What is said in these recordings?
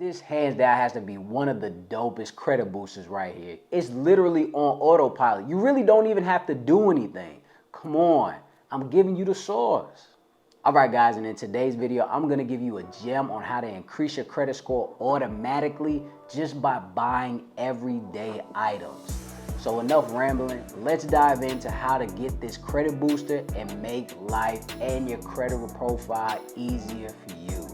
This hands down has to be one of the dopest credit boosters right here. It's literally on autopilot. You really don't even have to do anything. Come on, I'm giving you the sauce. All right, guys, and in today's video, I'm gonna give you a gem on how to increase your credit score automatically just by buying everyday items. So enough rambling, let's dive into how to get this credit booster and make life and your credit profile easier for you.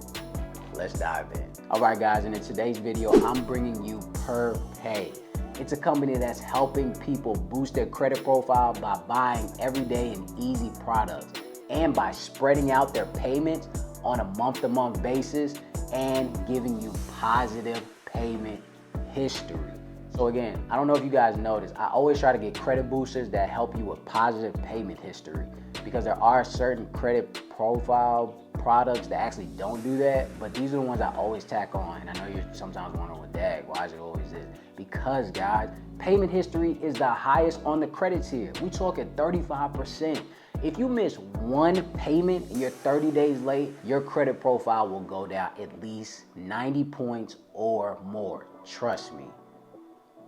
Let's dive in. All right, guys, and in today's video, I'm bringing you PerPay. It's a company that's helping people boost their credit profile by buying everyday and easy products and by spreading out their payments on a month-to-month basis and giving you positive payment history. So again, I don't know if you guys noticed, I always try to get credit boosters that help you with positive payment history because there are certain credit profile products that actually don't do that, but these are the ones I always tack on. And I know you're sometimes wondering, well, dang, why is it always this? Because guys, payment history is the highest on the credit tier. We talking 35%. If you miss one payment and you're 30 days late, your credit profile will go down at least 90 points or more. Trust me,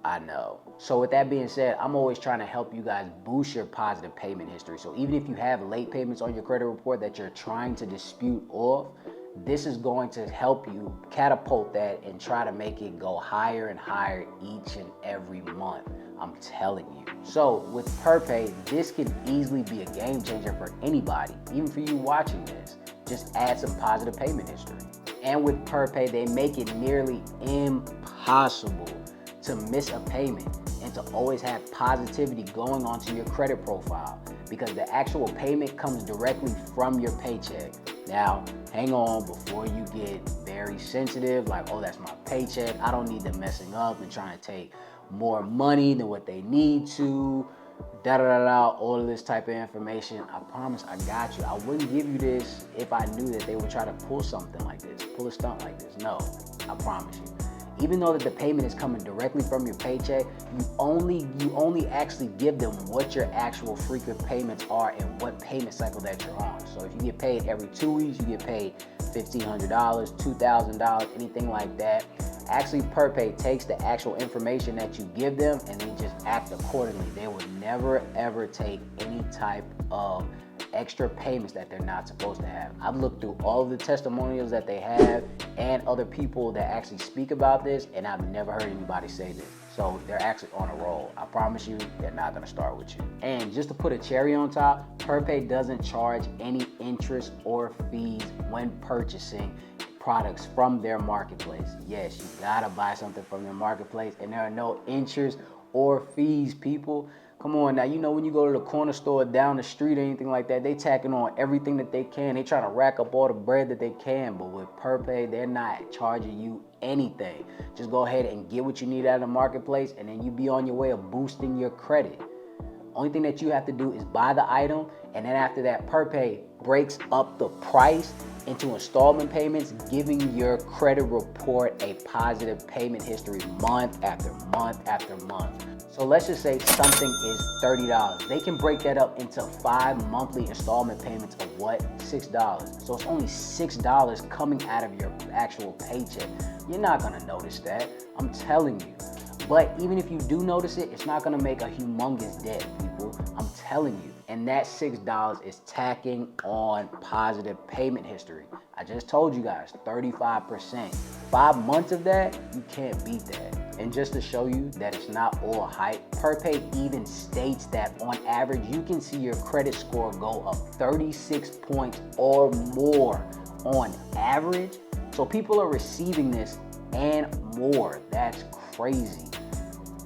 I know. So with that being said, I'm always trying to help you guys boost your positive payment history. So even if you have late payments on your credit report that you're trying to dispute off, this is going to help you catapult that and try to make it go higher and higher each and every month. I'm telling you. So with PerPay, this can easily be a game changer for anybody, even for you watching this. Just add some positive payment history. And with PerPay, they make it nearly impossible to miss a payment and to always have positivity going onto your credit profile because the actual payment comes directly from your paycheck. Now, hang on before you get very sensitive, like, oh, that's my paycheck. I don't need them messing up and trying to take more money than what they need to, all of this type of information. I promise I got you. I wouldn't give you this if I knew that they would try to pull something like this, pull a stunt like this. No, I promise you. Even though that the payment is coming directly from your paycheck, you only actually give them what your actual frequent payments are and what payment cycle that you're on. So if you get paid every 2 weeks, you get paid $1,500, $2,000, anything like that. Actually, PerPay takes the actual information that you give them and they just act accordingly. They will never ever take any type of extra payments that they're not supposed to have. I've looked through all of the testimonials that they have and other people that actually speak about this, and I've never heard anybody say this. So they're actually on a roll. I promise you, they're not gonna start with you. And just to put a cherry on top, PerPay doesn't charge any interest or fees when purchasing products from their marketplace. Yes, you gotta buy something from their marketplace, and there are no interest or fees, people. Come on now, you know when you go to the corner store down the street or anything like that, they tacking on everything that they can. They trying to rack up all the bread that they can, but with PerPay, they're not charging you anything. Just go ahead and get what you need out of the marketplace, and then you be on your way of boosting your credit. Only thing that you have to do is buy the item, and then after that, PerPay breaks up the price into installment payments, giving your credit report a positive payment history month after month after month. So let's just say something is $30. They can break that up into 5 monthly installment payments of what? $6. So it's only $6 coming out of your actual paycheck. You're not gonna notice that, I'm telling you. But even if you do notice it, it's not gonna make a humongous dent, people. I'm telling you. And that $6 is tacking on positive payment history. I just told you guys, 35%. 5 months of that, you can't beat that. And just to show you that it's not all hype, PerPay even states that on average, you can see your credit score go up 36 points or more on average. So people are receiving this and more. That's crazy.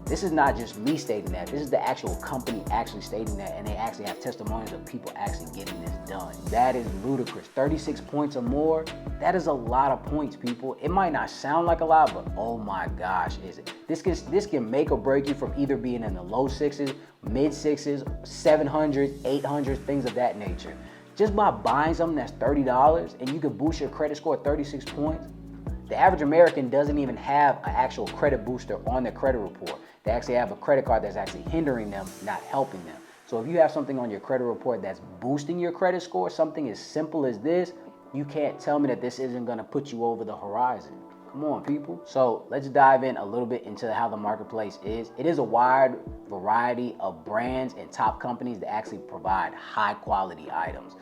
This is not just me stating that. This is the actual company actually stating that, and they actually have testimonials of people actually getting this done. That is ludicrous. 36 points or more, that is a lot of points, people. It might not sound like a lot, but oh my gosh, is it? This can make or break you from either being in the low sixes, mid sixes, 700s, 800s, things of that nature. Just by buying something that's $30 and you can boost your credit score 36 points. The average American doesn't even have an actual credit booster on their credit report. They actually have a credit card that's actually hindering them, not helping them. So if you have something on your credit report that's boosting your credit score, something as simple as this, you can't tell me that this isn't gonna put you over the horizon. Come on, people. So let's dive in a little bit into how the marketplace is. It is a wide variety of brands and top companies that actually provide high quality items.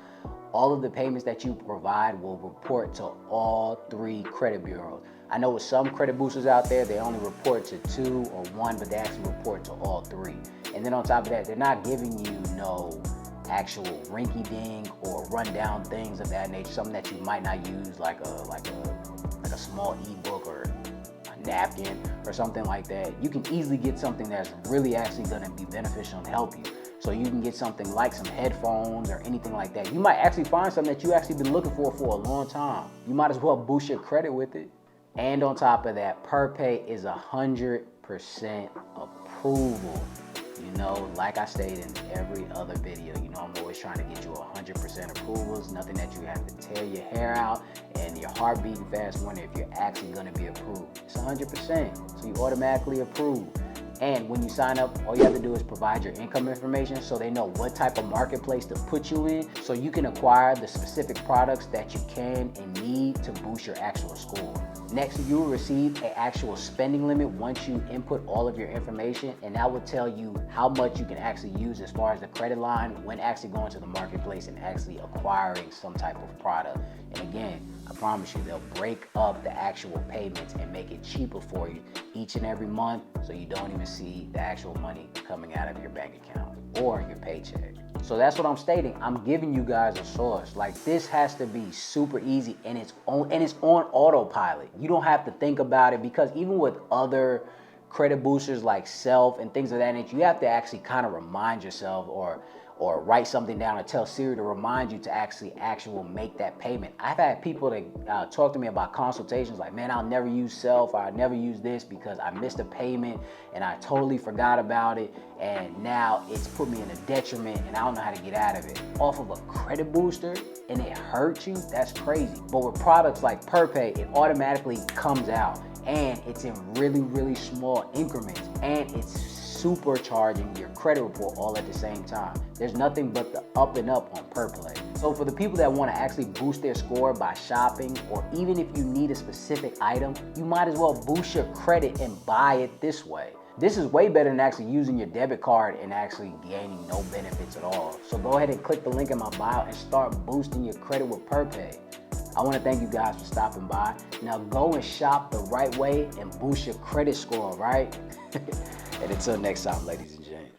All of the payments that you provide will report to all 3 credit bureaus. I know with some credit boosters out there, they only report to 2 or 1, but they actually report to all 3. And then on top of that, they're not giving you no actual rinky-dink or rundown things of that nature, something that you might not use, like a small ebook or a napkin or something like that. You can easily get something that's really actually going to be beneficial and help you. So you can get something like some headphones or anything like that. You might actually find something that you actually been looking for a long time. You might as well boost your credit with it. And on top of that, PerPay is 100% approval. You know, like I stated in every other video, you know, I'm always trying to get you 100% approvals, nothing that you have to tear your hair out and your heart beating fast wondering if you're actually going to be approved. It's 100%, so you automatically approve. And when you sign up, all you have to do is provide your income information so they know what type of marketplace to put you in so you can acquire the specific products that you can and need to boost your actual score. Next, you will receive an actual spending limit once you input all of your information, and that will tell you how much you can actually use as far as the credit line when actually going to the marketplace and actually acquiring some type of product. And again, I promise you, they'll break up the actual payments and make it cheaper for you each and every month so you don't even see the actual money coming out of your bank account or your paycheck. So that's what I'm stating. I'm giving you guys a source. Like, this has to be super easy, and it's on autopilot. You don't have to think about it, because even with other credit boosters like Self and things of that nature, you have to actually kind of remind yourself or write something down or tell Siri to remind you to actually make that payment. I've had people that talk to me about consultations like, man, I'll never use Self, or I'll never use this because I missed a payment and I totally forgot about it, and now it's put me in a detriment and I don't know how to get out of it. Off of a credit booster and it hurts you, that's crazy. But with products like PerPay, it automatically comes out, and it's in really, really small increments, and it's supercharging your credit report all at the same time. There's nothing but the up and up on PerPay. So for the people that want to actually boost their score by shopping, or even if you need a specific item, you might as well boost your credit and buy it this way. This is way better than actually using your debit card and actually gaining no benefits at all. So go ahead and click the link in my bio and start boosting your credit with PerPay. I want to thank you guys for stopping by. Now go and shop the right way and boost your credit score, right? And until next time, ladies and gentlemen.